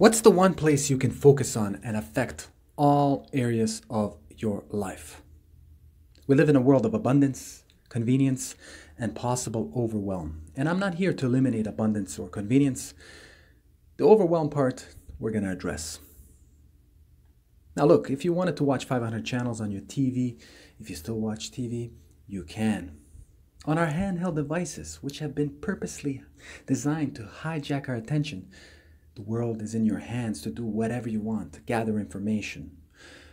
What's the one place you can focus on and affect all areas of your life? We live in a world of abundance, convenience, and possible overwhelm. And I'm not here to eliminate abundance or convenience. The overwhelm part we're going to address. Now look, if you wanted to watch 500 channels on your TV, if you still watch TV, you can. On our handheld devices, which have been purposely designed to hijack our attention, the world is in your hands to do whatever you want, gather information,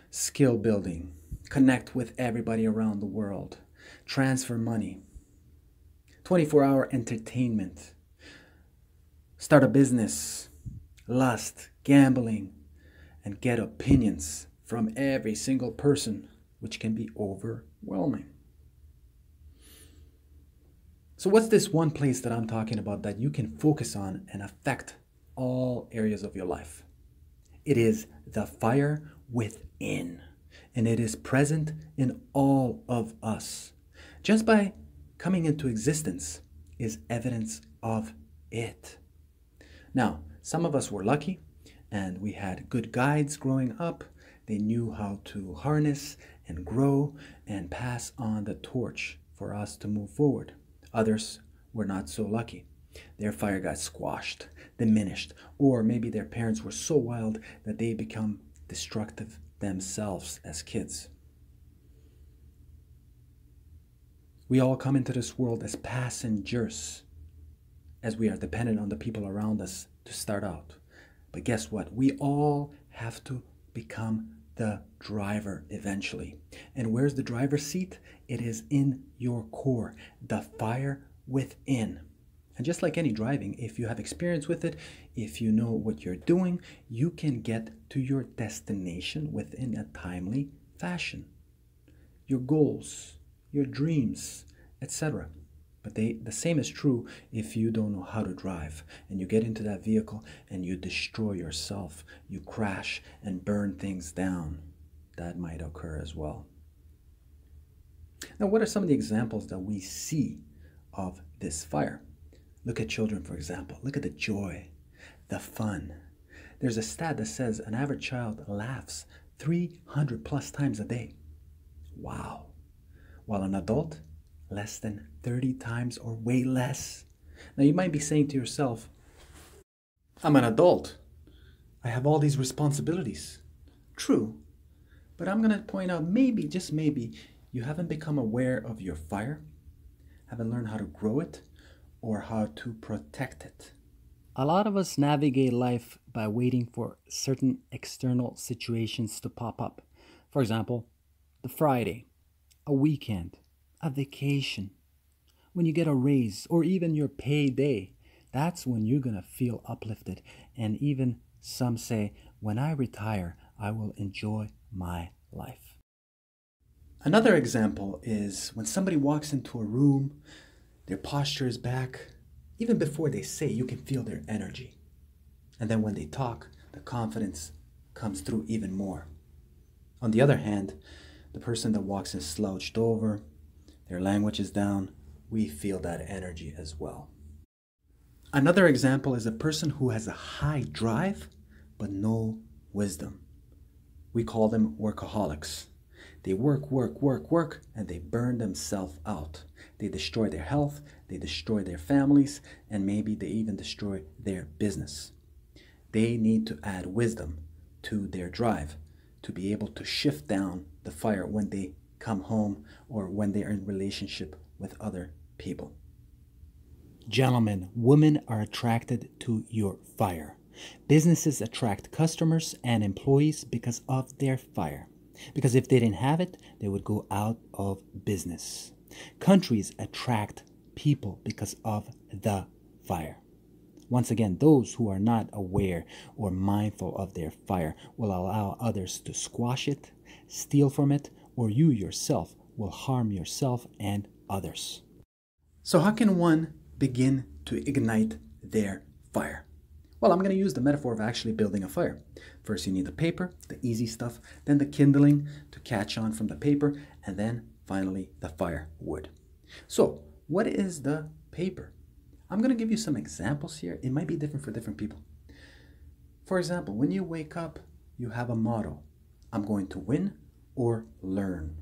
skill building, connect with everybody around the world, transfer money, 24-hour entertainment, start a business, lust, gambling, and get opinions from every single person, which can be overwhelming. So what's this one place that I'm talking about that you can focus on and affect all areas of your life? It is the fire within, and it is present in all of us. Just by coming into existence is evidence of it. Now, some of us were lucky and we had good guides growing up. They knew how to harness and grow and pass on the torch for us to move forward. Others were not so lucky. Their fire got squashed, diminished, or maybe their parents were so wild that they become destructive themselves as kids. We all come into this world as passengers, as we are dependent on the people around us to start out. But guess what? We all have to become the driver eventually. And where's the driver's seat? It is in your core, the fire within. And just like any driving, if you have experience with it, if you know what you're doing, you can get to your destination within a timely fashion. Your goals, your dreams, etc. But the same is true if you don't know how to drive and you get into that vehicle and you destroy yourself, you crash and burn things down. That might occur as well. Now, what are some of the examples that we see of this fire? Look at children, for example. Look at the joy, the fun. There's a stat that says an average child laughs 300 plus times a day. Wow. While an adult, less than 30 times or way less. Now you might be saying to yourself, I'm an adult. I have all these responsibilities. True. But I'm going to point out maybe, just maybe, you haven't become aware of your fire, haven't learned how to grow it, or how to protect it. A lot of us navigate life by waiting for certain external situations to pop up. For example, the Friday, a weekend, a vacation, when you get a raise, or even your payday. That's when you're going to feel uplifted. And even some say, when I retire, I will enjoy my life. Another example is when somebody walks into a room, their posture is back. Even before they say, you can feel their energy. And then when they talk, the confidence comes through even more. On the other hand, the person that walks in slouched over, their language is down, we feel that energy as well. Another example is a person who has a high drive, but no wisdom. We call them workaholics. They work, and they burn themselves out. They destroy their health, they destroy their families, and maybe they even destroy their business. They need to add wisdom to their drive to be able to shift down the fire when they come home or when they are in relationship with other people. Gentlemen, women are attracted to your fire. Businesses attract customers and employees because of their fire. Because if they didn't have it, they would go out of business. Countries attract people because of the fire. Once again, those who are not aware or mindful of their fire will allow others to squash it, steal from it, or you yourself will harm yourself and others. So how can one begin to ignite their fire? Well, I'm going to use the metaphor of actually building a fire. First, you need the paper, the easy stuff, then the kindling to catch on from the paper, and then finally the firewood. So, what is the paper? I'm going to give you some examples here. It might be different for different people. For example, when you wake up, you have a motto. I'm going to win or learn.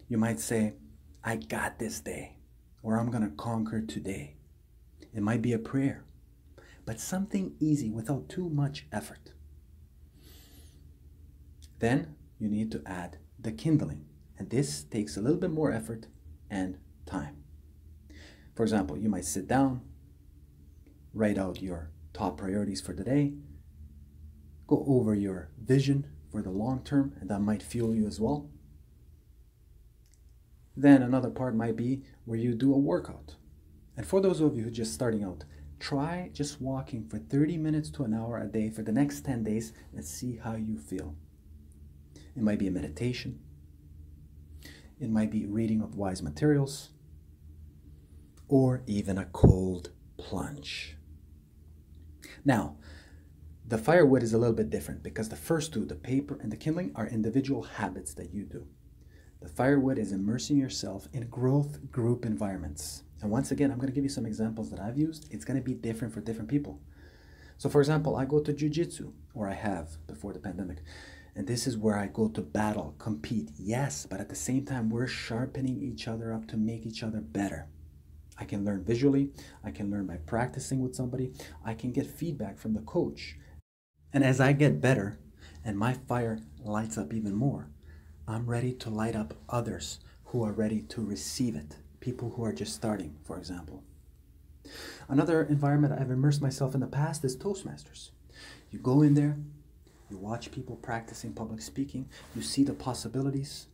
You might say, I got this day, or I'm going to conquer today. It might be a prayer, but something easy without too much effort. Then you need to add the kindling, and this takes a little bit more effort and time. For example, you might sit down, write out your top priorities for the day, go over your vision for the long term, and that might fuel you as well. Then another part might be where you do a workout. And for those of you who are just starting out, try just walking for 30 minutes to an hour a day for the next 10 days and see how you feel. It might be a meditation. It might be reading of wise materials, or even a cold plunge. Now, the firewood is a little bit different because the first two, the paper and the kindling, are individual habits that you do. The firewood is immersing yourself in growth group environments. And once again, I'm going to give you some examples that I've used. It's going to be different for different people. So for example, I go to jiu-jitsu, or I have before the pandemic. And this is where I go to battle, compete, yes, but at the same time, we're sharpening each other up to make each other better. I can learn visually, I can learn by practicing with somebody, I can get feedback from the coach. And as I get better and my fire lights up even more, I'm ready to light up others who are ready to receive it. People who are just starting, for example. Another environment I've immersed myself in the past is Toastmasters. You go in there, you watch people practicing public speaking, you see the possibilities,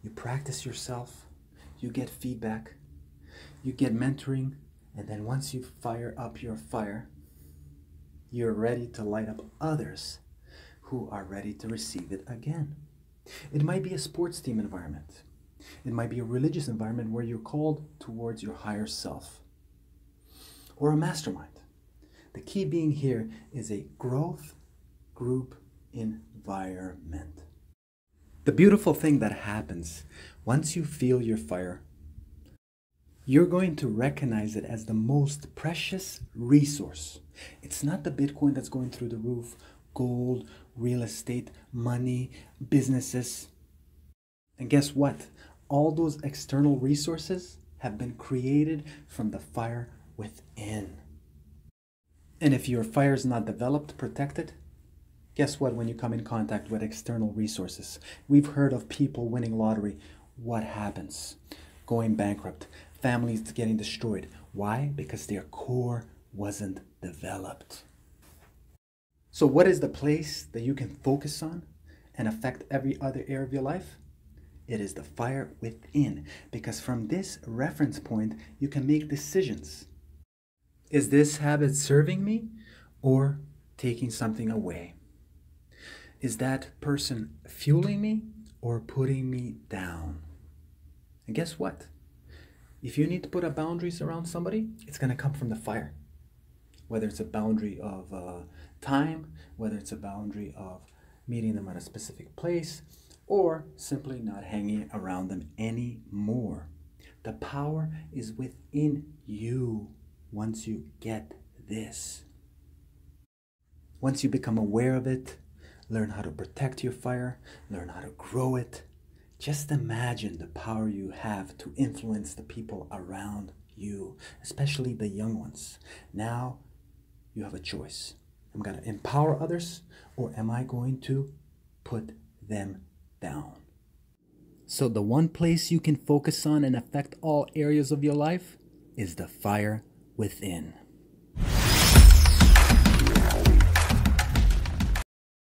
you practice yourself, you get feedback, you get mentoring, and then once you fire up your fire, you're ready to light up others who are ready to receive it again. It might be a sports team environment. It might be a religious environment where you're called towards your higher self. Or a mastermind. The key being here is a growth group environment. The beautiful thing that happens once you feel your fire, you're going to recognize it as the most precious resource. It's not the Bitcoin that's going through the roof, gold, real estate, money, businesses. And guess what? All those external resources have been created from the fire within. And if your fire is not developed, protected, guess what? When you come in contact with external resources, we've heard of people winning lottery. What happens? Going bankrupt, families getting destroyed. Why? Because their core wasn't developed. So what is the place that you can focus on and affect every other area of your life? It is the fire within, because from this reference point, you can make decisions. Is this habit serving me or taking something away? Is that person fueling me or putting me down? And guess what? If you need to put up boundaries around somebody, it's going to come from the fire. Whether it's a boundary of time, whether it's a boundary of meeting them at a specific place, or simply not hanging around them anymore. The power is within you once you get this. Once you become aware of it, learn how to protect your fire, learn how to grow it. Just imagine the power you have to influence the people around you, especially the young ones. Now you have a choice. I'm going to empower others, or am I going to put them down? So the one place you can focus on and affect all areas of your life is the fire within.